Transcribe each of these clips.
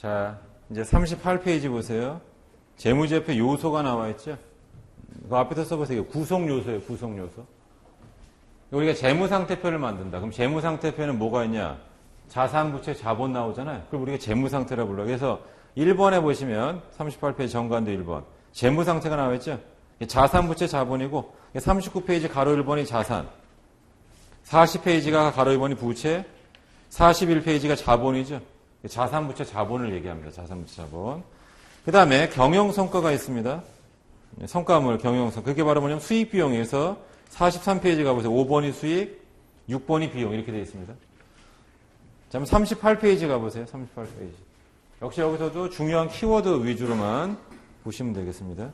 자, 이제 38페이지 보세요. 재무제표 요소가 나와 있죠? 그 앞에서 써보세요. 구성 요소예요, 구성 요소. 우리가 재무상태표를 만든다. 그럼 재무상태표는 뭐가 있냐? 자산, 부채, 자본 나오잖아요. 그럼 우리가 재무상태라 불러요. 그래서 1번에 보시면 38페이지 정관도 1번. 재무상태가 나와 있죠? 자산, 부채, 자본이고 39페이지 가로 1번이 자산, 40페이지가 가로 1번이 부채, 41페이지가 자본이죠. 자산, 부채, 자본을 얘기합니다. 자산, 부채, 자본. 그 다음에 경영성과가 있습니다. 성과물, 경영성. 그게 바로 뭐냐면 수익비용에서 43페이지 가보세요. 5번이 수익, 6번이 비용 이렇게 되어 있습니다. 자, 38페이지 가보세요. 38페이지. 역시 여기서도 중요한 키워드 위주로만 보시면 되겠습니다.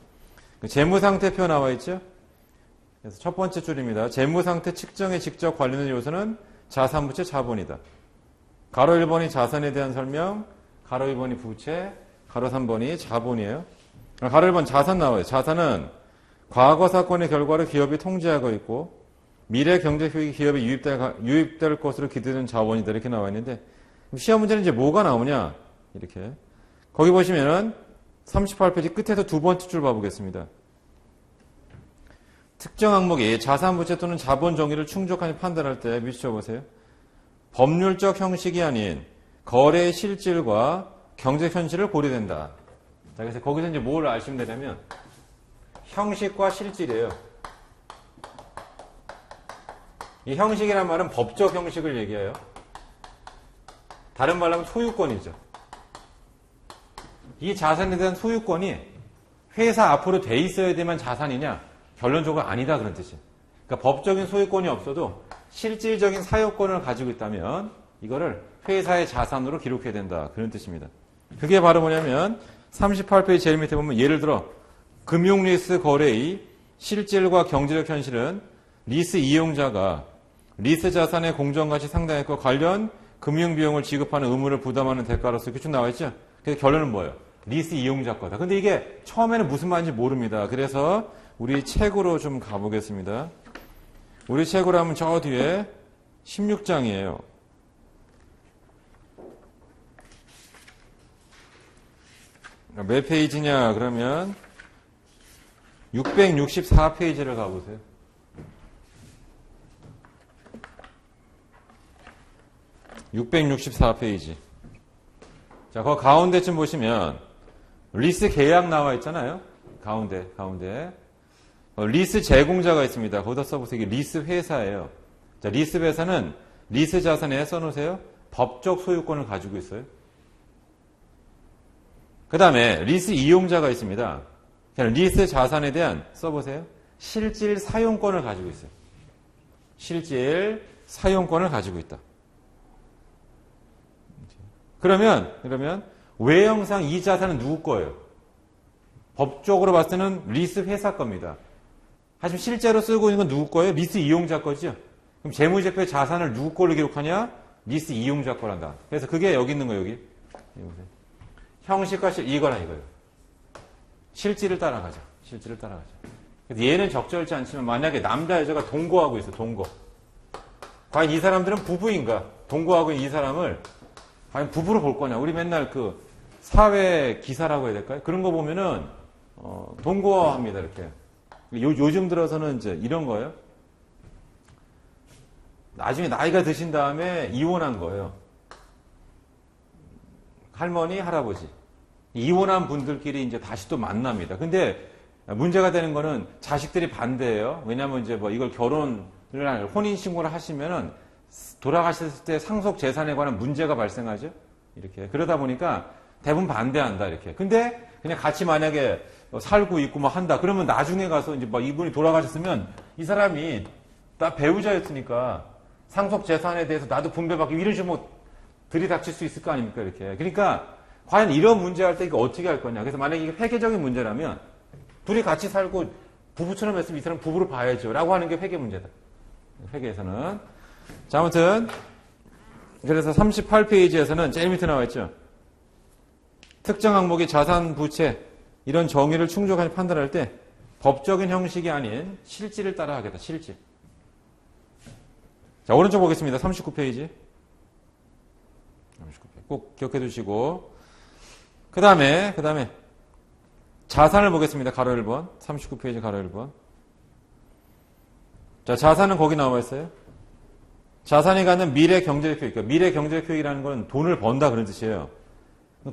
재무상태표 나와 있죠? 그래서 첫 번째 줄입니다. 재무상태 측정에 직접 관련된 요소는 자산, 부채, 자본이다. 가로 1번이 자산에 대한 설명, 가로 2번이 부채, 가로 3번이 자본이에요. 가로 1번 자산 나와요. 자산은 과거 사건의 결과를 기업이 통제하고 있고 미래 경제 효익이 기업에 유입될 것으로 기대되는 자원이다. 이렇게 나와 있는데 시험 문제는 이제 뭐가 나오냐? 이렇게. 거기 보시면은 38페이지 끝에서 두 번째 줄 봐보겠습니다. 특정 항목이 자산, 부채 또는 자본 정의를 충족하니 판단할 때 미쳐보세요. 법률적 형식이 아닌 거래의 실질과 경제 현실을 고려된다. 자, 그래서 거기서 이제 뭘 아시면 되냐면 형식과 실질이에요. 이 형식이란 말은 법적 형식을 얘기해요. 다른 말로 하면 소유권이죠. 이 자산에 대한 소유권이 회사 앞으로 돼 있어야 되면 자산이냐? 결론적으로 아니다 그런 뜻이에요. 그러니까 법적인 소유권이 없어도 실질적인 사유권을 가지고 있다면 이거를 회사의 자산으로 기록해야 된다. 그런 뜻입니다. 그게 바로 뭐냐면 38페이지 제일 밑에 보면 예를 들어 금융리스 거래의 실질과 경제적 현실은 리스 이용자가 리스 자산의 공정가치 상당했고 관련 금융비용을 지급하는 의무를 부담하는 대가로서 이렇게 쭉 나와 있죠. 그래서 결론은 뭐예요? 리스 이용자 거다. 근데 이게 처음에는 무슨 말인지 모릅니다. 그래서 우리 책으로 좀 가보겠습니다. 우리 책으로 하면 저 뒤에 16장이에요. 몇 페이지냐 그러면 664페이지를 가보세요. 664페이지. 자, 그 가운데쯤 보시면 리스 계약 나와 있잖아요. 가운데. 리스 제공자가 있습니다. 거기다 써보세요. 이게 리스 회사예요. 자, 리스 회사는 리스 자산에 써놓으세요. 법적 소유권을 가지고 있어요. 그 다음에 리스 이용자가 있습니다. 리스 자산에 대한 써보세요. 실질 사용권을 가지고 있어요. 실질 사용권을 가지고 있다. 그러면 외형상 이 자산은 누구 거예요? 법적으로 봤을 때는 리스 회사 겁니다. 하지만 실제로 쓰고 있는 건 누구 거예요? 리스 이용자 거죠? 그럼 재무제표의 자산을 누구 걸로 기록하냐? 리스 이용자 거란다. 그래서 그게 여기 있는 거예요, 여기. 형식과 이거예요. 실질을 따라가자. 그래서 얘는 적절치 않지만 만약에 남자, 여자가 동거하고 있어, 동거. 과연 이 사람들은 부부인가? 동거하고 있는 이 사람을 과연 부부로 볼 거냐? 우리 맨날 그 사회 기사라고 해야 될까요? 그런 거 보면은, 동거합니다, 이렇게. 요즘 들어서는 이제 이런 거예요. 나중에 나이가 드신 다음에 이혼한 거예요. 할머니, 할아버지. 이혼한 분들끼리 이제 다시 또 만납니다. 근데 문제가 되는 거는 자식들이 반대예요. 왜냐하면 이제 뭐 이걸 혼인신고를 하시면은 돌아가셨을 때 상속 재산에 관한 문제가 발생하죠. 이렇게. 그러다 보니까 대부분 반대한다, 이렇게. 근데 그냥 같이 만약에 살고 있고 뭐 한다. 그러면 나중에 가서 이제 막 이분이 돌아가셨으면 이 사람이 나 배우자였으니까 상속 재산에 대해서 나도 분배받기 이런 식으로 들이닥칠 수 있을 거 아닙니까? 이렇게. 그러니까 과연 이런 문제 할 때 이거 어떻게 할 거냐. 그래서 만약에 이게 회계적인 문제라면 둘이 같이 살고 부부처럼 했으면 이 사람 부부를 봐야죠. 라고 하는 게 회계 문제다. 회계에서는. 자, 아무튼 그래서 38페이지에서는 제일 밑에 나와 있죠. 특정 항목이 자산, 부채 이런 정의를 충족하게 판단할 때 법적인 형식이 아닌 실질을 따라하겠다. 실질. 자, 오른쪽 보겠습니다. 39페이지. 꼭 기억해 두시고 그 다음에 자산을 보겠습니다. 가로 1번. 39페이지 가로 1번. 자, 자산은 거기 나와 있어요. 자산이 갖는 미래 경제적 효익. 미래 경제적 효익이라는 건 돈을 번다 그런 뜻이에요.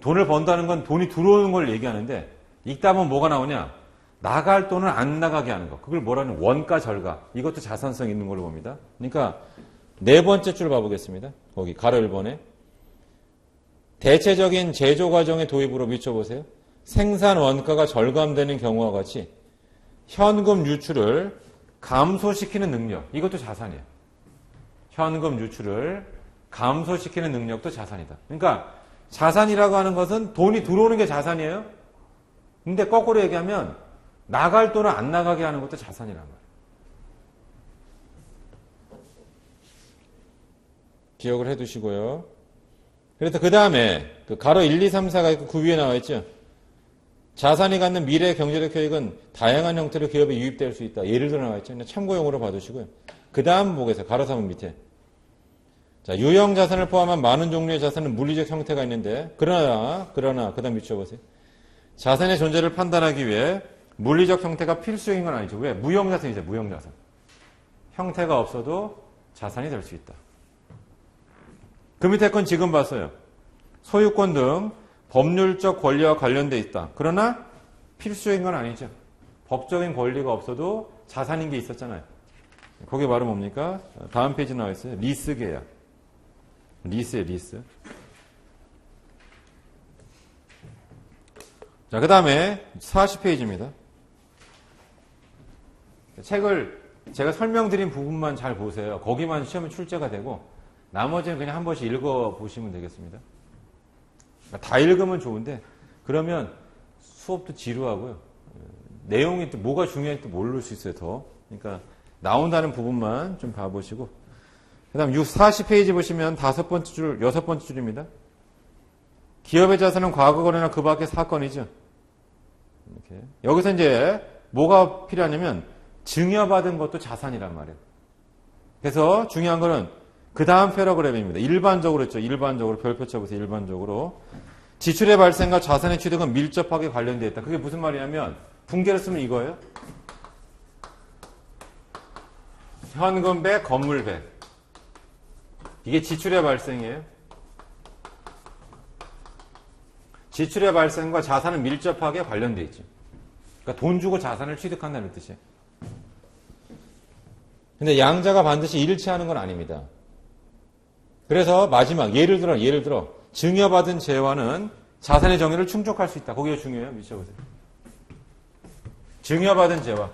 돈을 번다는 건 돈이 들어오는 걸 얘기하는데 읽다 보면 뭐가 나오냐? 나갈 돈을 안 나가게 하는 거. 그걸 뭐라는 원가 절가. 이것도 자산성 있는 걸로 봅니다. 그러니까 네 번째 줄 봐보겠습니다. 거기 가로 1번에 대체적인 제조 과정의 도입으로 미쳐보세요. 생산 원가가 절감되는 경우와 같이 현금 유출을 감소시키는 능력. 이것도 자산이에요. 현금 유출을 감소시키는 능력도 자산이다. 그러니까 자산이라고 하는 것은 돈이 들어오는 게 자산이에요. 근데 거꾸로 얘기하면 나갈 돈을 안 나가게 하는 것도 자산이란 말이에요. 기억을 해 두시고요. 그래서 그 다음에 가로 1, 2, 3, 4가 있고 그 위에 나와 있죠. 자산이 갖는 미래 경제적 효익은 다양한 형태로 기업에 유입될 수 있다. 예를 들어 나와 있죠. 참고용으로 봐두시고요. 그 다음 보겠어요. 가로 3은 밑에. 자, 유형 자산을 포함한 많은 종류의 자산은 물리적 형태가 있는데 그러나 그 다음 밑에 보세요. 자산의 존재를 판단하기 위해 물리적 형태가 필수인 건 아니죠. 왜? 무형자산이죠. 무형자산. 형태가 없어도 자산이 될 수 있다. 그 밑에 건 지금 봤어요. 소유권 등 법률적 권리와 관련돼 있다. 그러나 필수인 건 아니죠. 법적인 권리가 없어도 자산인 게 있었잖아요. 거기 바로 뭡니까? 다음 페이지 나와 있어요. 리스 계약. 리스예요, 리스. 자, 그 다음에 40페이지입니다. 책을 제가 설명드린 부분만 잘 보세요. 거기만 시험에 출제가 되고 나머지는 그냥 한 번씩 읽어보시면 되겠습니다. 다 읽으면 좋은데 그러면 수업도 지루하고요. 내용이 또 뭐가 중요한지 또 모를 수 있어요. 더. 그러니까 나온다는 부분만 좀 봐보시고 그 다음 40페이지 보시면 6번째 줄입니다. 기업의 자산은 과거 거래나 그 밖의 사건이죠. 이렇게. 여기서 이제 뭐가 필요하냐면 증여받은 것도 자산이란 말이에요. 그래서 중요한 거는 그 다음 패러그램입니다. 일반적으로 했죠. 일반적으로 별표 쳐보세요. 일반적으로. 지출의 발생과 자산의 취득은 밀접하게 관련되어 있다. 그게 무슨 말이냐면 붕괴를 쓰면 이거예요. 현금 100, 건물 100. 이게 지출의 발생이에요. 지출의 발생과 자산은 밀접하게 관련되어 있죠. 그러니까 돈 주고 자산을 취득한다는 뜻이에요. 근데 양자가 반드시 일치하는 건 아닙니다. 그래서 마지막 예를 들어 증여받은 재화는 자산의 정의를 충족할 수 있다. 거기가 중요해요. 미쳐보세요. 증여받은 재화.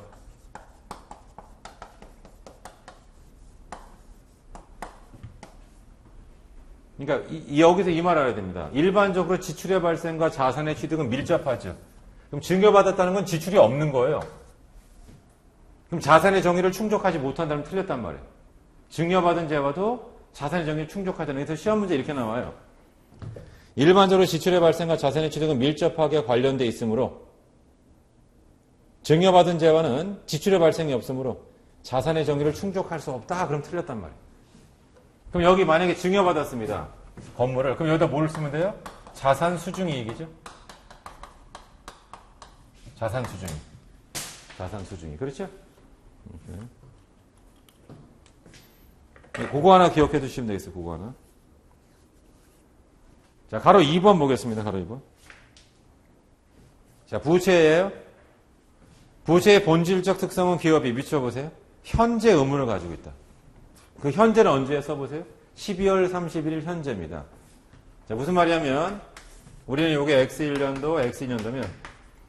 그러니까 여기서 이 말 알아야 됩니다. 일반적으로 지출의 발생과 자산의 취득은 밀접하죠. 그럼 증여받았다는 건 지출이 없는 거예요. 그럼 자산의 정의를 충족하지 못한다면 틀렸단 말이에요. 증여받은 재화도 자산의 정의를 충족하잖아요. 그래서 시험 문제 이렇게 나와요. 일반적으로 지출의 발생과 자산의 취득은 밀접하게 관련되어 있으므로 증여받은 재화는 지출의 발생이 없으므로 자산의 정의를 충족할 수 없다. 그럼 틀렸단 말이에요. 그럼 여기 만약에 증여받았습니다. 건물을. 그럼 여기다 뭐를 쓰면 돼요? 자산 수중이익이죠. 자산 수중이익. 자산 수중이익. 그렇죠? 그거 하나 기억해 두시면 되겠어요. 그거 하나. 자, 가로 2번 보겠습니다. 가로 2번. 자, 부채예요. 부채의 본질적 특성은 기업이 미쳐보세요. 현재 의무를 가지고 있다. 그 현재는 언제 써보세요? 12월 31일 현재입니다. 자, 무슨 말이냐면 우리는 요게 X1년도, X2년도면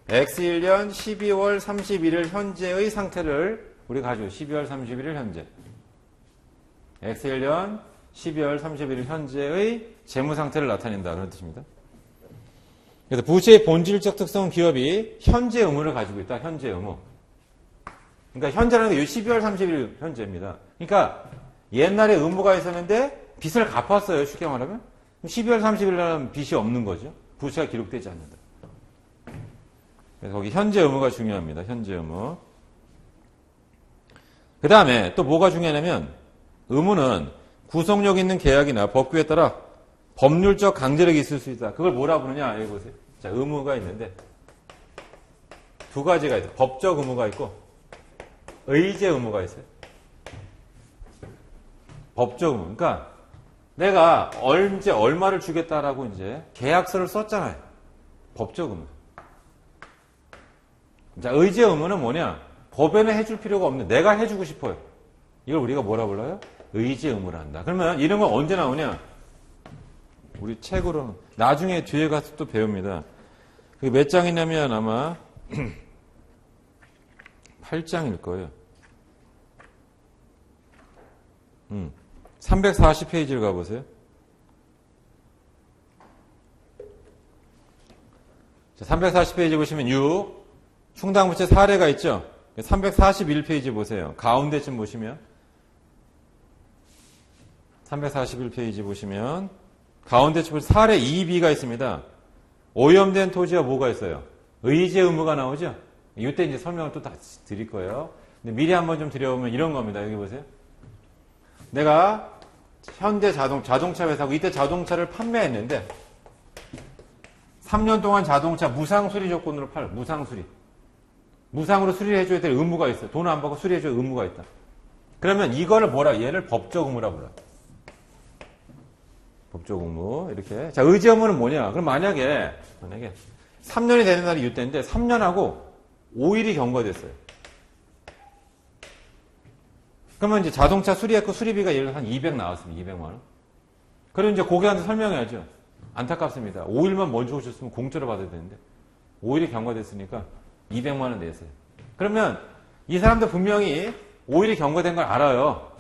X1년 12월 31일 현재의 상태를 우리가 가지고 12월 31일 현재. X1년 12월 31일 현재의 재무 상태를 나타낸다. 그런 뜻입니다. 그래서 부채의 본질적 특성은 기업이 현재 의무를 가지고 있다. 현재 의무. 그러니까 현재라는 게 12월 30일 현재입니다. 그러니까 옛날에 의무가 있었는데 빚을 갚았어요. 쉽게 말하면. 12월 30일 날은 빚이 없는 거죠. 부채가 기록되지 않는다. 그래서 거기 현재 의무가 중요합니다. 현재 의무. 그 다음에 또 뭐가 중요하냐면 의무는 구속력 있는 계약이나 법규에 따라 법률적 강제력이 있을 수 있다. 그걸 뭐라 부르냐? 여기 보세요. 자, 의무가 있는데 두 가지가 있어요. 법적 의무가 있고 의제 의무가 있어요. 법적 의무. 그러니까 내가 언제 얼마를 주겠다라고 이제 계약서를 썼잖아요. 법적 의무. 자, 의제 의무는 뭐냐? 법에는 해줄 필요가 없는 내가 해주고 싶어요. 이걸 우리가 뭐라 불러요? 의제 의무를 한다. 그러면 이런 건 언제 나오냐? 우리 책으로는 나중에 뒤에 가서 또 배웁니다. 그게 몇 장이냐면 아마 8장일 거예요. 340페이지를 가보세요. 자, 340페이지 보시면 6 충당부채 사례가 있죠. 341페이지 보세요. 가운데쯤 보시면 341페이지 보시면 가운데쯤 사례 2B가 있습니다. 오염된 토지와 뭐가 있어요? 의제 의무가 나오죠. 이때 이제 설명을 또 다 드릴 거예요. 근데 미리 한번 좀 드려보면 이런 겁니다. 여기 보세요. 내가 현대 자동차 회사고 이때 자동차를 판매했는데 3년 동안 자동차 무상 수리 조건으로 무상 수리. 무상으로 수리해줘야 될 의무가 있어요. 돈 안 받고 수리해줘야 의무가 있다. 그러면 이거를 얘를 법적 의무라 불러요. 법적 의무. 이렇게. 자, 의제 의무는 뭐냐? 그럼 만약에 3년이 되는 날이 이때인데 3년하고 5일이 경과됐어요. 그러면 이제 자동차 수리했고 수리비가 예를 들어서 한 200 나왔습니다. 200만 원. 그럼 이제 고객한테 설명해야죠. 안타깝습니다. 5일만 먼저 오셨으면 공짜로 받아야 되는데 5일이 경과됐으니까 200만 원 내세요. 그러면 이 사람도 분명히 5일이 경과된 걸 알아요.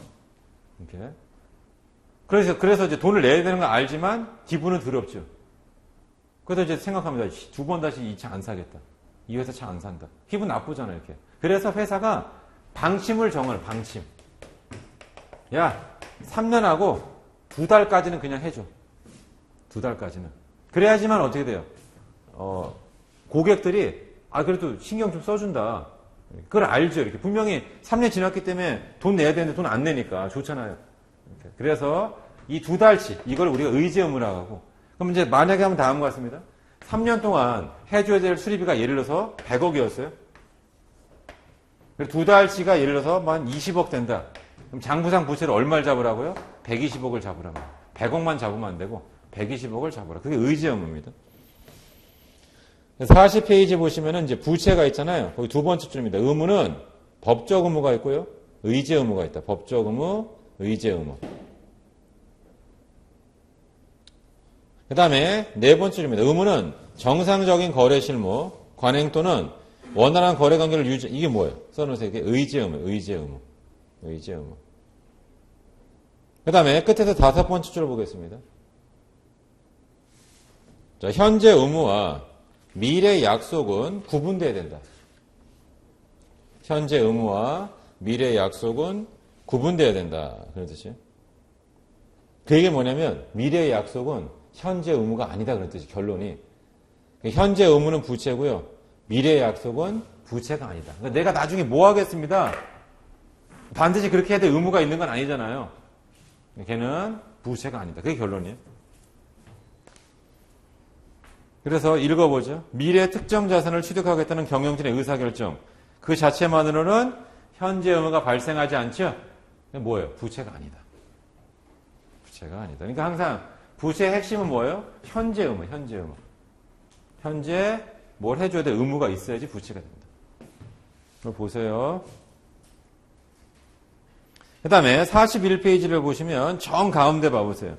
이렇게. 그래서 이제 돈을 내야 되는 걸 알지만 기분은 더럽죠. 그래서 이제 생각합니다. 두 번 다시 이 차 안 사겠다. 이 회사 차 안 산다. 기분 나쁘잖아요, 이렇게. 그래서 회사가 방침을 정해요, 방침. 야, 3년하고 2달까지는 그냥 해줘. 2달까지는. 그래야지만 어떻게 돼요? 고객들이, 그래도 신경 좀 써준다. 그걸 알죠, 이렇게. 분명히 3년 지났기 때문에 돈 내야 되는데 돈 안 내니까 좋잖아요. 이렇게. 그래서 이 2달치, 이걸 우리가 의제 의무라고 하고. 그럼 이제 만약에 하면 다음과 같습니다. 3년 동안 해줘야 될 수리비가 예를 들어서 100억이었어요. 그리고 2달치가 예를 들어서 한 20억 된다. 그럼 장부상 부채를 얼마를 잡으라고요? 120억을 잡으라고. 100억만 잡으면 안 되고 120억을 잡으라. 그게 의제 의무입니다. 40페이지 보시면은 이제 부채가 있잖아요. 거기 두 번째 줄입니다. 의무는 법적 의무가 있고요. 의제 의무가 있다. 법적 의무, 의제 의무. 그 다음에 네 번째 줄입니다. 의무는 정상적인 거래 실무, 관행 또는 원활한 거래 관계를 유지, 이게 뭐예요? 써놓으세요. 이게 의제 의무, 의제 의무. 의제 의무. 그 다음에 끝에서 다섯 번째 줄 보겠습니다. 자, 현재 의무와 미래 약속은 구분돼야 된다. 현재 의무와 미래 약속은 구분돼야 된다. 그런 뜻이에요. 그 얘기는 뭐냐면 미래의 약속은 현재 의무가 아니다. 그런 뜻이 결론이. 현재 의무는 부채고요. 미래의 약속은 부채가 아니다. 그러니까 내가 나중에 뭐 하겠습니다. 반드시 그렇게 해야 될 의무가 있는 건 아니잖아요. 걔는 부채가 아니다. 그게 결론이에요. 그래서 읽어보죠. 미래 특정 자산을 취득하겠다는 경영진의 의사결정. 그 자체만으로는 현재 의무가 발생하지 않죠? 뭐예요? 부채가 아니다. 부채가 아니다. 그러니까 항상 부채의 핵심은 뭐예요? 현재 의무, 현재 의무. 현재 뭘 해줘야 될 의무가 있어야지 부채가 됩니다. 그걸 보세요. 그 다음에 41페이지를 보시면 정 가운데 봐보세요.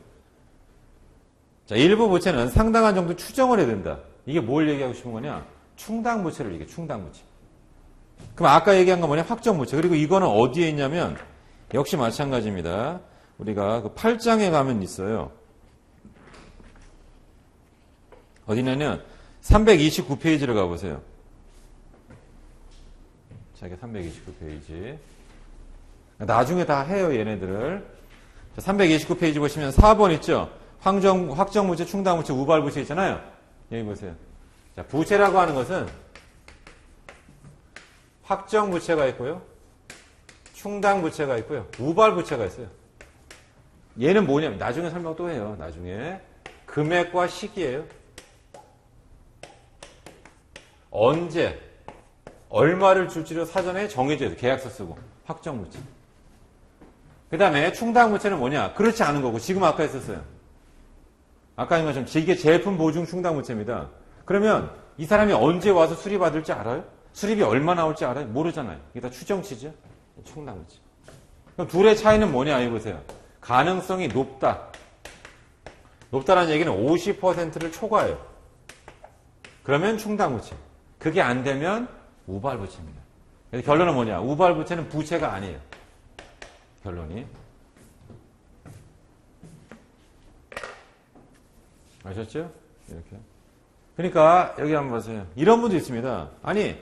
자, 일부 부채는 상당한 정도 추정을 해야 된다. 이게 뭘 얘기하고 싶은 거냐? 충당부채를 얘기해, 충당부채. 그럼 아까 얘기한 건 뭐냐? 확정부채. 그리고 이거는 어디에 있냐면, 역시 마찬가지입니다. 우리가 그 8장에 가면 있어요. 어디냐면, 329페이지를 가보세요. 자, 이게 329페이지. 나중에 다 해요, 얘네들을. 자, 329페이지 보시면 4번 있죠? 확정부채, 충당부채, 우발부채 있잖아요. 여기 보세요. 자, 부채라고 하는 것은 확정부채가 있고요. 충당부채가 있고요. 우발부채가 있어요. 얘는 뭐냐면, 나중에 설명 또 해요. 나중에. 금액과 시기예요. 언제, 얼마를 줄지를 사전에 정해져요. 계약서 쓰고. 확정부채. 그 다음에 충당부채는 뭐냐? 그렇지 않은 거고. 지금 아까 했었어요. 아까 한 것처럼 이게 제품 보증 충당부채입니다. 그러면 이 사람이 언제 와서 수리받을지 알아요? 수리비 얼마 나올지 알아요? 모르잖아요. 이게 다 추정치죠? 충당부채. 그럼 둘의 차이는 뭐냐? 해보세요. 가능성이 높다. 높다라는 얘기는 50%를 초과해요. 그러면 충당부채. 그게 안 되면 우발부채입니다. 그래서 결론은 뭐냐? 우발부채는 부채가 아니에요. 결론이. 아셨죠? 이렇게. 그러니까 여기 한번 보세요. 이런 분도 있습니다. 아니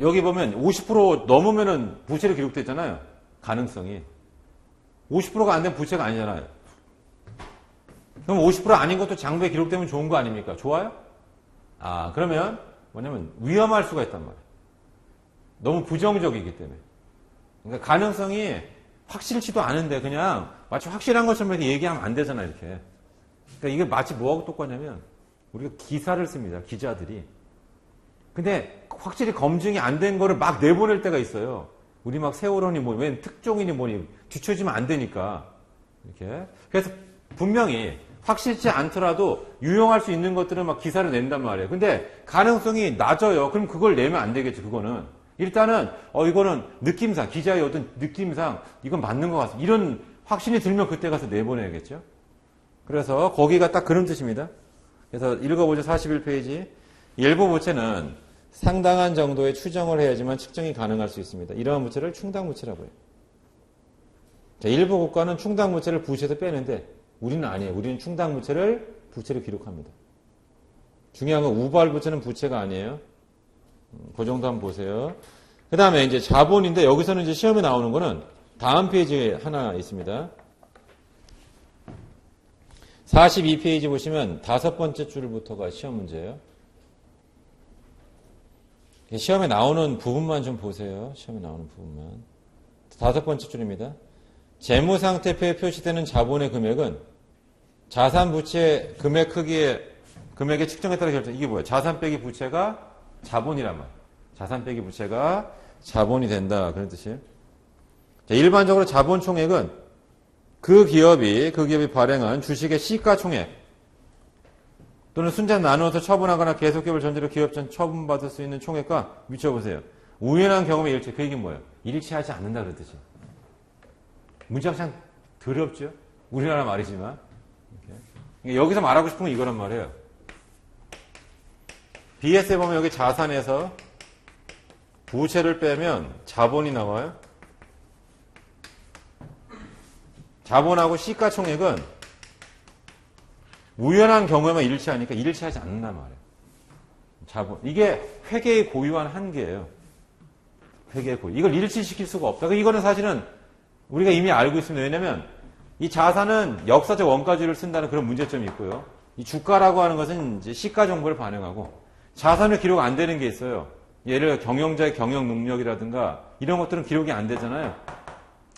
여기 보면 50% 넘으면은 부채로 기록되잖아요. 가능성이. 50%가 안 되면 부채가 아니잖아요. 그럼 50% 아닌 것도 장부에 기록되면 좋은 거 아닙니까? 좋아요? 아, 그러면 뭐냐면 위험할 수가 있단 말이에요. 너무 부정적이기 때문에. 그러니까 가능성이 확실치도 않은데 그냥 마치 확실한 것처럼 이렇게 얘기하면 안 되잖아요. 이렇게. 그러니까 이게 마치 뭐하고 똑같냐면 우리가 기사를 씁니다. 기자들이. 근데 확실히 검증이 안 된 거를 막 내보낼 때가 있어요. 우리 막 세월호니 뭐, 웬 특종이니 뭐니 뒤처지면 안 되니까. 이렇게. 그래서 분명히 확실치 않더라도 유용할 수 있는 것들은 막 기사를 낸단 말이에요. 근데 가능성이 낮아요. 그럼 그걸 내면 안 되겠죠, 그거는. 일단은, 이거는 느낌상, 기자의 어떤 느낌상, 이건 맞는 것 같습니다. 이런 확신이 들면 그때 가서 내보내야겠죠. 그래서 거기가 딱 그런 뜻입니다. 그래서 읽어보죠, 41페이지. 일부 부채는 상당한 정도의 추정을 해야지만 측정이 가능할 수 있습니다. 이러한 부채를 충당부채라고 해요. 자, 일부 국가는 충당부채를 부채에서 빼는데 우리는 아니에요. 우리는 충당부채를 부채로 기록합니다. 중요한 건 우발부채는 부채가 아니에요. 그 정도 한번 보세요. 그 다음에 이제 자본인데 여기서는 이제 시험에 나오는 거는 다음 페이지에 하나 있습니다. 42페이지 보시면 5번째 줄부터가 시험 문제예요. 시험에 나오는 부분만 좀 보세요. 시험에 나오는 부분만. 5번째 줄입니다. 재무상태표에 표시되는 자본의 금액은 자산 부채 금액 금액의 측정에 따라 결정. 이게 뭐야? 자산 빼기 부채가 자본이란 말. 자산 빼기 부채가 자본이 된다. 그런 뜻이에요. 자, 일반적으로 자본 총액은 그 기업이 발행한 주식의 시가총액 또는 순전 나누어서 처분하거나 계속기업을 전제로 기업 전 처분받을 수 있는 총액과 미쳐보세요. 우연한 경험의 일치. 그 얘기는 뭐예요? 일치하지 않는다. 그런 뜻이에요. 문제가 참 더럽죠? 우리나라 말이지만. 이렇게. 여기서 말하고 싶은 건 이거란 말이에요. BS에 보면 여기 자산에서 부채를 빼면 자본이 나와요. 자본하고 시가총액은 우연한 경우에만 일치하니까 일치하지 않는단 말이에요. 자본. 이게 회계의 고유한 한계예요. 회계의 고유. 이걸 일치시킬 수가 없다. 이거는 사실은 우리가 이미 알고 있습니다. 왜냐하면 이 자산은 역사적 원가주의를 쓴다는 그런 문제점이 있고요. 이 주가라고 하는 것은 이제 시가 정보를 반영하고 자산을 기록 안 되는 게 있어요. 예를 들어 경영자의 경영 능력이라든가 이런 것들은 기록이 안 되잖아요.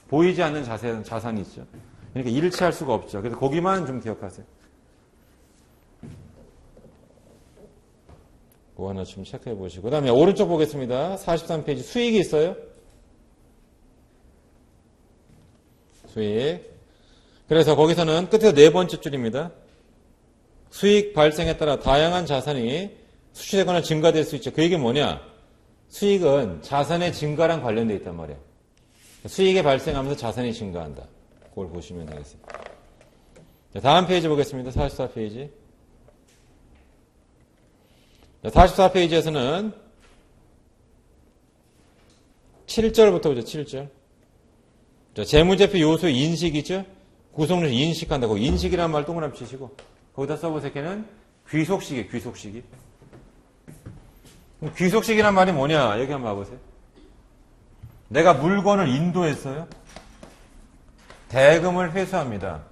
보이지 않는 자산이 있죠. 그러니까 일치할 수가 없죠. 그래서 거기만 좀 기억하세요. 그거 하나 좀 체크해 보시고. 그 다음에 오른쪽 보겠습니다. 43페이지 수익이 있어요. 수익. 그래서 거기서는 끝에서 네 번째 줄입니다. 수익 발생에 따라 다양한 자산이 수취되거나 증가될 수 있죠. 그 얘기는 뭐냐? 수익은 자산의 증가랑 관련되어 있단 말이에요. 수익이 발생하면서 자산이 증가한다. 그걸 보시면 되겠습니다. 자, 다음 페이지 보겠습니다. 44페이지. 44페이지에서는 7절부터 보죠. 7절. 자, 재무제표 요소 인식이죠. 구성을 인식한다고. 인식이라는 말 동그라미 치시고 거기다 써보세요. 귀속식이에요. 귀속식이. 귀속식이란 말이 뭐냐? 여기 한번 봐보세요. 내가 물건을 인도했어요. 대금을 회수합니다.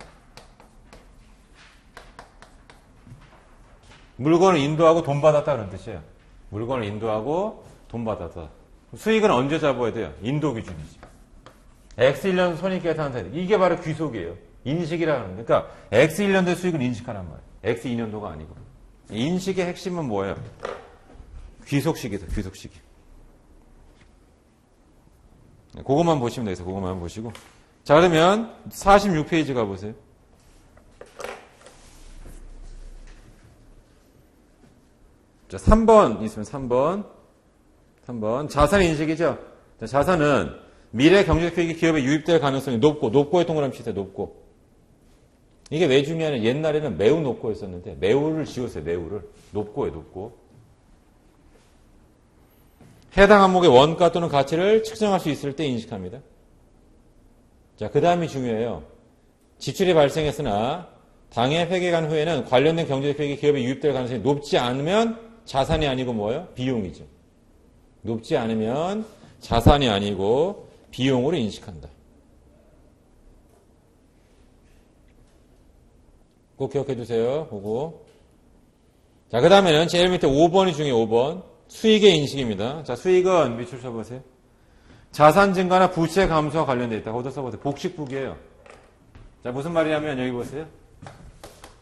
물건을 인도하고 돈 받았다 그런 뜻이에요. 물건을 인도하고 돈 받았다. 수익은 언제 잡아야 돼요? 인도 기준이지. X1년 손익계산서. 이게 바로 귀속이에요. 인식이라는 거예요. 그러니까 X1년도의 수익을 인식하란 말이에요. X2년도가 아니고. 인식의 핵심은 뭐예요? 귀속식이다, 귀속식이. 그것만 보시면 되겠어요. 그것만 보시고. 자, 그러면 46페이지 가보세요. 자, 3번 있으면 3번. 자산 인식이죠? 자, 자산은 미래 경제적 효익이 기업에 유입될 가능성이 높고의 동그라미 치세요. 높고. 이게 왜 중요하냐? 옛날에는 매우 높고였었는데, 매우를 지웠어요. 매우를. 높고에 높고. 해당 항목의 원가 또는 가치를 측정할 수 있을 때 인식합니다. 자, 그 다음이 중요해요. 지출이 발생했으나 당해 회계간 후에는 관련된 경제적 효익이 기업에 유입될 가능성이 높지 않으면 자산이 아니고 뭐예요? 비용이죠. 높지 않으면 자산이 아니고 비용으로 인식한다. 꼭 기억해 두세요. 보고. 자, 그 다음에는 제일 밑에 5번이 중요해요. 5번. 수익의 인식입니다. 자, 수익은 밑줄 쳐보세요. 자산 증가나 부채 감소와 관련되어 있다. 거기다 써보세요. 복식북이에요. 자, 무슨 말이냐면 여기 보세요.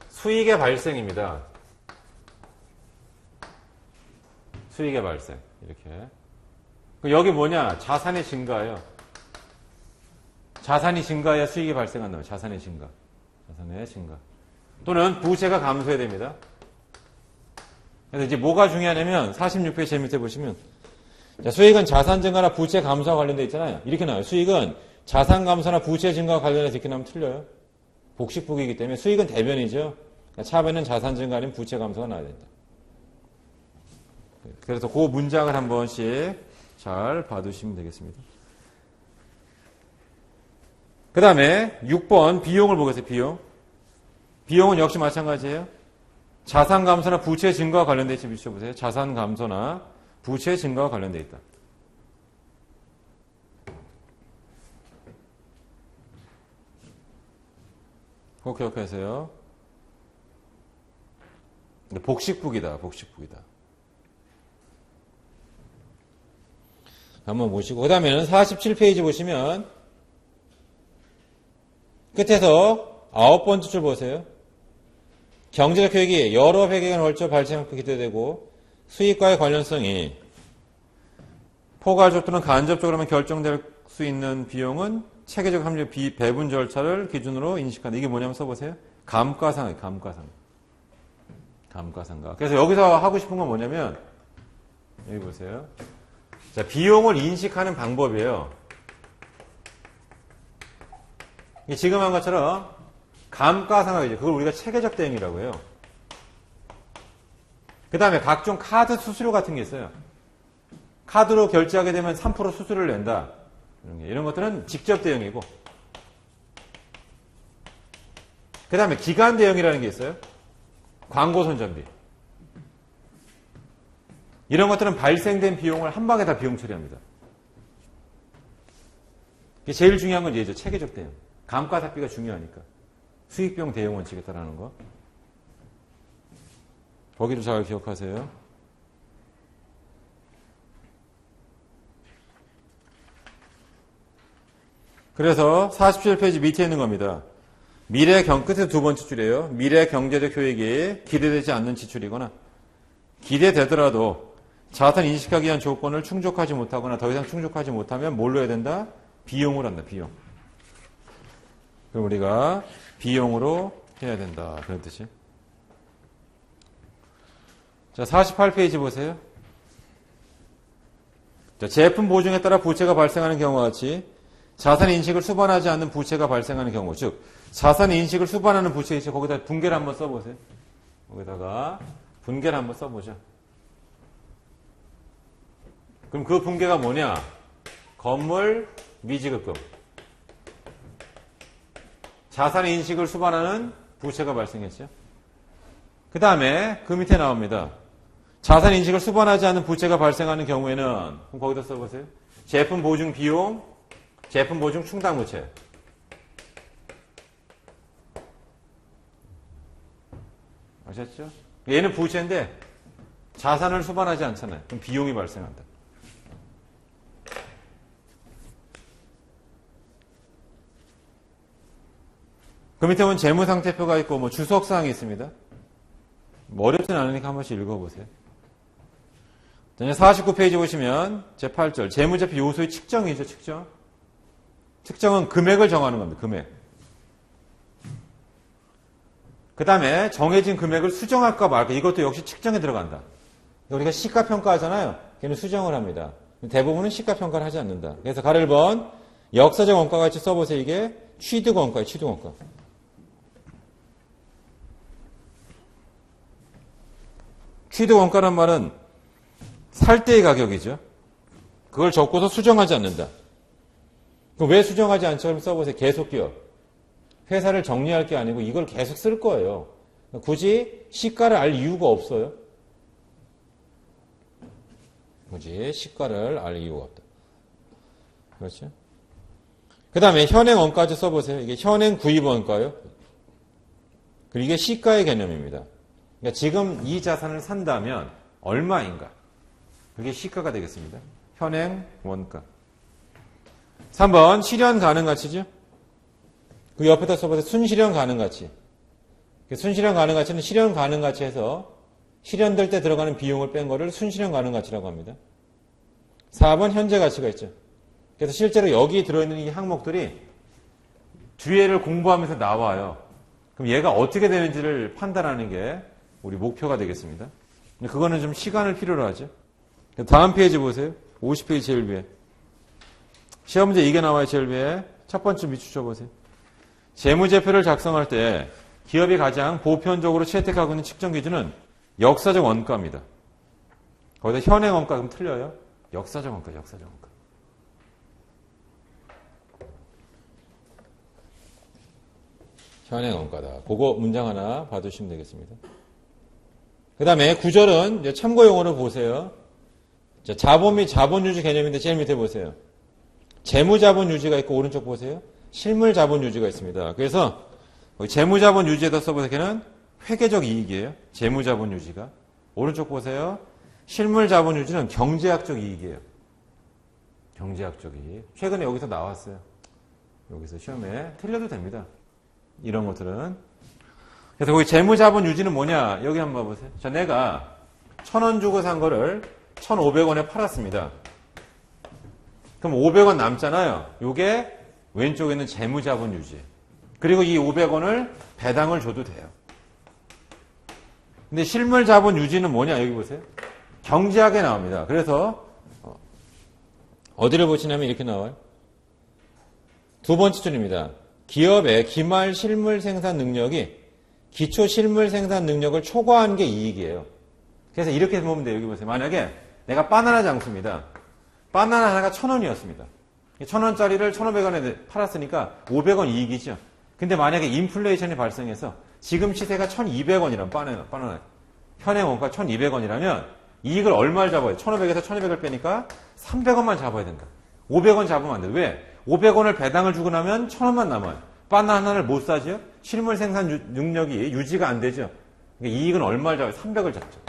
수익의 발생입니다. 수익의 발생. 이렇게. 여기 뭐냐? 자산의 증가예요. 자산이 증가해야 수익이 발생한다면 자산의 증가. 자산의 증가. 또는 부채가 감소해야 됩니다. 그래서 이제 뭐가 중요하냐면 46페이지 제일 밑에 보시면 자, 수익은 자산 증가나 부채 감소와 관련되어 있잖아요. 이렇게 나와요. 수익은 자산 감소나 부채 증가와 관련해서 이렇게 나오면 틀려요. 복식북이기 때문에 수익은 대변이죠. 그러니까 차변은 자산 증가 아니면 부채 감소가 나와야 된다. 그래서 그 문장을 한 번씩 잘 봐두시면 되겠습니다. 그 다음에 6번 비용을 보겠습니다. 비용. 비용은 역시 마찬가지예요. 자산 감소나 부채 증가와 관련되어 있지 비춰보세요. 자산 감소나 부채 증가와 관련되어 있다. 꼭 기억하세요. 복식북이다. 복식북이다. 한번 보시고 그 다음에는 47페이지 보시면 끝에서 9번째 줄 보세요. 경제적 효익이 여러 회계간 걸쳐 발생하고 기대되고 수익과의 관련성이 포괄적 또는 간접적으로만 결정될 수 있는 비용은 체계적 합리적 배분 절차를 기준으로 인식한다. 이게 뭐냐면 써보세요. 감가상이에요. 감가상. 감가상각. 그래서 여기서 하고 싶은 건 뭐냐면 여기 보세요. 자, 비용을 인식하는 방법이에요. 지금 한 것처럼 감가상각이죠. 그걸 우리가 체계적 대응이라고 해요. 그 다음에 각종 카드 수수료 같은 게 있어요. 카드로 결제하게 되면 3% 수수료를 낸다. 이런 것들은 직접 대응이고. 그 다음에 기간 대응이라는 게 있어요. 광고 선전비. 이런 것들은 발생된 비용을 한 방에 다 비용 처리합니다. 제일 중요한 건 얘죠. 체계적 대응. 감가상각비가 중요하니까. 수익비용 대응 원칙에 따르는 거. 거기도 잘 기억하세요. 그래서 47페이지 밑에 있는 겁니다. 끝에 두 번째 줄이에요. 미래 경제적 효익이 기대되지 않는 지출이거나 기대되더라도 자산 인식하기 위한 조건을 충족하지 못하거나 더 이상 충족하지 못하면 뭘로 해야 된다? 비용을 한다. 비용. 그럼 우리가 비용으로 해야 된다. 그런 뜻이에요. 자, 48페이지 보세요. 자, 제품 보증에 따라 부채가 발생하는 경우와 같이 자산 인식을 수반하지 않는 부채가 발생하는 경우, 즉 자산 인식을 수반하는 부채 있죠. 거기다 분계를 한번 써보세요. 거기다가 분계를 한번 써보죠. 그럼 그 분계가 뭐냐? 건물 미지급금. 자산 인식을 수반하는 부채가 발생했죠. 그 다음에 그 밑에 나옵니다. 자산 인식을 수반하지 않는 부채가 발생하는 경우에는 그럼 거기다 써보세요. 제품 보증 비용, 제품 보증 충당 부채. 아셨죠? 얘는 부채인데 자산을 수반하지 않잖아요. 그럼 비용이 발생한다. 그 밑에 보면 재무상태표가 있고 뭐 주석사항이 있습니다. 뭐 어렵진 않으니까 한 번씩 읽어보세요. 49페이지 보시면 제8절 재무제표 요소의 측정이죠. 측정. 측정은 금액을 정하는 겁니다. 금액. 그 다음에 정해진 금액을 수정할까 말까 이것도 역시 측정에 들어간다. 우리가 시가평가 하잖아요. 걔는 수정을 합니다. 대부분은 시가평가를 하지 않는다. 그래서 가로 1번 역사적 원가 같이 써보세요. 이게 취득 원가예요. 취득 원가. 취득 원가란 말은 살 때의 가격이죠. 그걸 적고서 수정하지 않는다. 그럼 왜 수정하지 않죠? 그럼 써보세요. 계속기업. 회사를 정리할 게 아니고 이걸 계속 쓸 거예요. 굳이 시가를 알 이유가 없어요. 굳이 시가를 알 이유가 없다. 그렇죠? 그 다음에 현행 원가지 써보세요. 이게 현행 구입 원가요. 그리고 이게 시가의 개념입니다. 그러니까 지금 이 자산을 산다면 얼마인가? 그게 시가가 되겠습니다. 현행 원가. 3번 실현 가능 가치죠. 그 옆에다 써보세요. 순실현 가능 가치. 순실현 가능 가치는 실현 가능 가치에서 실현될 때 들어가는 비용을 뺀 거를 순실현 가능 가치라고 합니다. 4번 현재 가치가 있죠. 그래서 실제로 여기 들어있는 이 항목들이 뒤에를 공부하면서 나와요. 그럼 얘가 어떻게 되는지를 판단하는 게 우리 목표가 되겠습니다. 그거는 좀 시간을 필요로 하죠. 다음 페이지 보세요. 50페이지 제일 위에. 시험 문제 이게 나와요. 제일 위에. 첫 번째 밑줄 쳐보세요. 재무제표를 작성할 때 기업이 가장 보편적으로 채택하고 있는 측정 기준은 역사적 원가입니다. 거기다 현행 원가 그럼 틀려요. 역사적 원가, 역사적 원가. 현행 원가다. 그거 문장 하나 봐두시면 되겠습니다. 그 다음에 9절은 참고용어로 보세요. 자본 및 자본유지 개념인데 제일 밑에 보세요. 재무자본유지가 있고 오른쪽 보세요. 실물자본유지가 있습니다. 그래서 재무자본유지에다 써보세요. 걔는 회계적 이익이에요. 재무자본유지가. 오른쪽 보세요. 실물자본유지는 경제학적 이익이에요. 경제학적 이익. 최근에 여기서 나왔어요. 여기서 시험에 틀려도 됩니다. 이런 것들은. 그래서 거기 재무자본유지는 뭐냐? 여기 한번 봐보세요. 자, 내가 1,000원 주고 산 거를 1,500원에 팔았습니다. 그럼 500원 남잖아요. 요게 왼쪽에 있는 재무자본유지. 그리고 이 500원을 배당을 줘도 돼요. 근데 실물자본유지는 뭐냐? 여기 보세요. 경제학에 나옵니다. 그래서 어디를 보시냐면 이렇게 나와요. 두 번째 줄입니다. 기업의 기말 실물 생산 능력이 기초 실물 생산 능력을 초과한 게 이익이에요. 그래서 이렇게 보면 돼요. 여기 보세요. 만약에 내가 바나나 장수입니다. 바나나 하나가 1,000원이었습니다. 1,000원짜리를 1,500원에 팔았으니까 500원 이익이죠. 근데 만약에 인플레이션이 발생해서 지금 시세가 1,200원이란 바나나 현행 원가 1,200원이라면 이익을 얼마를 잡아야 돼? 1,500에서 1,200을 빼니까 300원만 잡아야 된다. 500원 잡으면 안 돼. 왜? 500원을 배당을 주고 나면 1,000원만 남아요. 바나나 하나를 못 사죠? 실물 생산 능력이 유지가 안 되죠. 그러니까 이익은 얼마를 잡아요? 300을 잡죠.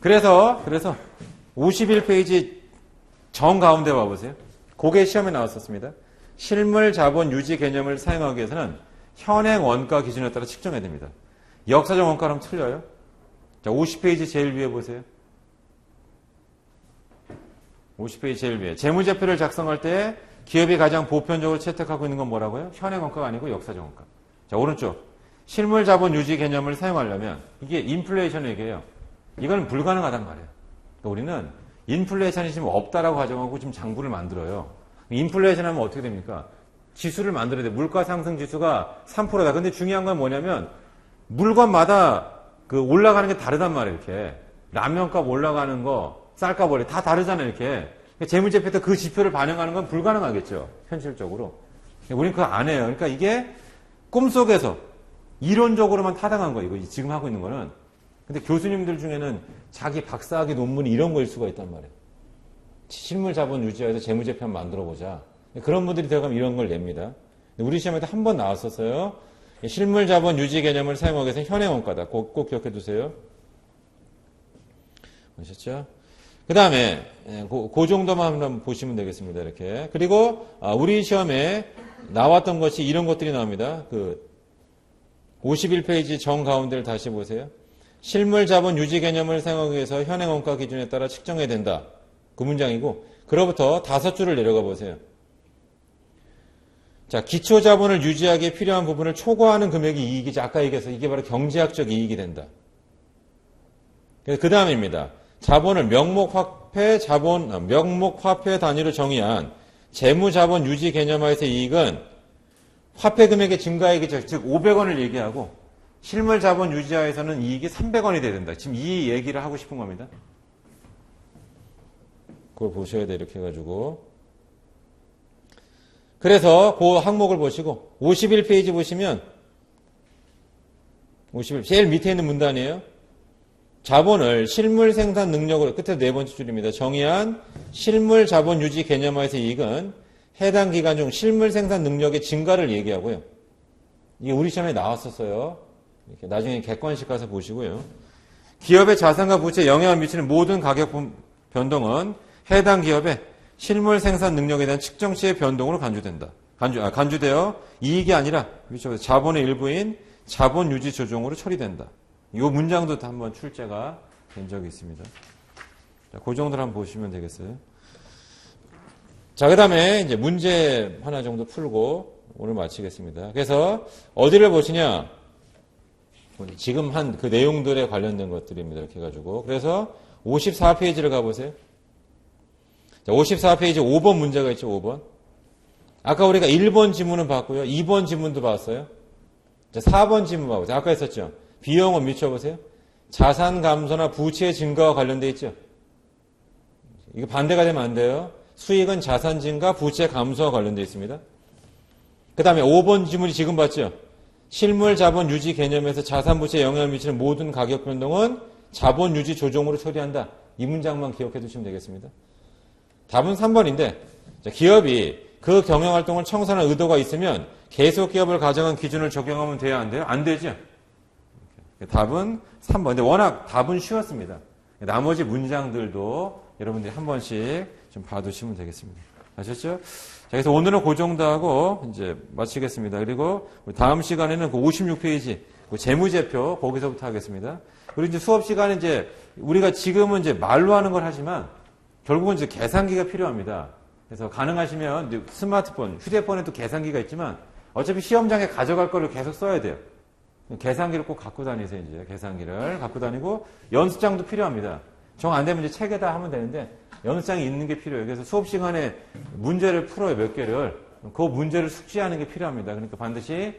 그래서 51페이지 정 가운데 봐보세요. 그게 시험에 나왔었습니다. 실물 자본 유지 개념을 사용하기 위해서는 현행 원가 기준에 따라 측정해야 됩니다. 역사적 원가는 틀려요. 자, 50페이지 제일 위에 보세요. 50페이지 제일 위에. 재무제표를 작성할 때 기업이 가장 보편적으로 채택하고 있는 건 뭐라고요? 현행 원가가 아니고 역사적 원가. 자, 오른쪽. 실물 자본 유지 개념을 사용하려면 이게 인플레이션 얘기예요. 이건 불가능하단 말이에요. 그러니까 우리는 인플레이션이 지금 없다라고 가정하고 지금 장부를 만들어요. 인플레이션 하면 어떻게 됩니까? 지수를 만들어야 돼. 물가 상승 지수가 3%다. 근데 중요한 건 뭐냐면 물건마다 그 올라가는 게 다르단 말이에요. 이렇게 라면값 올라가는 거, 쌀값 올라 다 다르잖아요. 이렇게 재무제표 때 그 지표를 반영하는 건 불가능하겠죠. 현실적으로. 우리는 그거 안 해요. 그러니까 이게 꿈속에서 이론적으로만 타당한 거예요. 이거 지금 하고 있는 거는. 근데 교수님들 중에는 자기 박사학위 논문이 이런 거일 수가 있단 말이에요. 실물 자본 유지해서 재무제표 한번 만들어보자. 그런 분들이 들어가면 이런 걸 냅니다. 우리 시험에도 한 번 나왔었어요. 실물 자본 유지 개념을 사용하기 위해서는 현행 원가다. 꼭 기억해 두세요. 아셨죠? 그 다음에 그 정도만 한번 보시면 되겠습니다. 이렇게. 그리고 우리 시험에 나왔던 것이 이런 것들이 나옵니다. 51페이지 정 가운데를 다시 보세요. 실물 자본 유지 개념을 사용하기 위해서 현행 원가 기준에 따라 측정해야 된다. 그 문장이고, 그로부터 5줄을 내려가 보세요. 자, 기초 자본을 유지하기에 필요한 부분을 초과하는 금액이 이익이지. 아까 얘기해서 이게 바로 경제학적 이익이 된다. 그 다음입니다. 자본을 명목 화폐 단위로 정의한 재무자본 유지 개념하에서의 이익은 화폐 금액의 증가액이죠. 즉 500원을 얘기하고 실물 자본 유지하에서는 이익이 300원이 돼야 된다. 지금 이 얘기를 하고 싶은 겁니다. 그걸 보셔야 돼. 이렇게 해가지고. 그래서 그 항목을 보시고 51페이지 보시면 제일 밑에 있는 문단이에요. 자본을 실물 생산 능력으로, 끝에 네 번째 줄입니다. 정의한 실물 자본 유지 개념하에서 이익은 해당 기간 중 실물 생산 능력의 증가를 얘기하고요. 이게 우리 시험에 나왔었어요. 이렇게 나중에 객관식 가서 보시고요. 기업의 자산과 부채에 영향을 미치는 모든 가격 변동은 해당 기업의 실물 생산 능력에 대한 측정 시의 변동으로 간주되어 이익이 아니라 자본의 일부인 자본 유지 조정으로 처리된다. 이 문장도 한번 출제가 된 적이 있습니다. 자, 그 정도를 한번 보시면 되겠어요. 자, 그 다음에 이제 문제 하나 정도 풀고 오늘 마치겠습니다. 그래서 어디를 보시냐? 지금 한 그 내용들에 관련된 것들입니다. 이렇게 해가지고. 그래서 54페이지를 가보세요. 자, 54페이지 5번 문제가 있죠, 5번. 아까 우리가 1번 지문은 봤고요. 2번 지문도 봤어요. 자, 4번 지문 봐보세요. 아까 했었죠. 비용은 미쳐보세요. 자산 감소나 부채 증가와 관련되어 있죠. 이거 반대가 되면 안 돼요. 수익은 자산 증가, 부채 감소와 관련되어 있습니다. 그 다음에 5번 지문이 지금 봤죠. 실물 자본 유지 개념에서 자산 부채에 영향을 미치는 모든 가격 변동은 자본 유지 조정으로 처리한다. 이 문장만 기억해 두시면 되겠습니다. 답은 3번인데 기업이 그 경영활동을 청산할 의도가 있으면 계속 기업을 가정한 기준을 적용하면 돼야 안 돼요? 안 되죠. 답은 3번. 근데 워낙 답은 쉬웠습니다. 나머지 문장들도 여러분들이 한 번씩 좀 봐두시면 되겠습니다. 아셨죠? 자, 그래서 오늘은 그 정도 하고 이제 마치겠습니다. 그리고 다음 시간에는 그 56페이지 그 재무제표 거기서부터 하겠습니다. 그리고 이제 수업 시간에 이제 우리가 지금은 이제 말로 하는 걸 하지만 결국은 이제 계산기가 필요합니다. 그래서 가능하시면 이제 스마트폰, 휴대폰에도 계산기가 있지만 어차피 시험장에 가져갈 거를 계속 써야 돼요. 계산기를 꼭 갖고 다니세요. 이제 계산기를 갖고 다니고 연습장도 필요합니다. 정 안 되면 이제 책에다 하면 되는데 연습장이 있는 게 필요해요. 그래서 수업 시간에 문제를 풀어요. 몇 개를. 그 문제를 숙지하는 게 필요합니다. 그러니까 반드시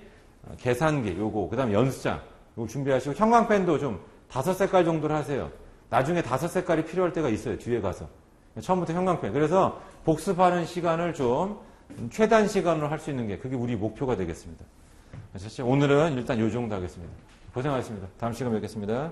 계산기 요거 그다음에 연습장 요거 준비하시고 형광펜도 좀 5색깔 정도를 하세요. 나중에 5색깔이 필요할 때가 있어요. 뒤에 가서. 처음부터 형광펜. 그래서 복습하는 시간을 좀 최단 시간으로 할 수 있는 게 그게 우리 목표가 되겠습니다. 오늘은 일단 요 정도 하겠습니다. 고생하셨습니다. 다음 시간에 뵙겠습니다.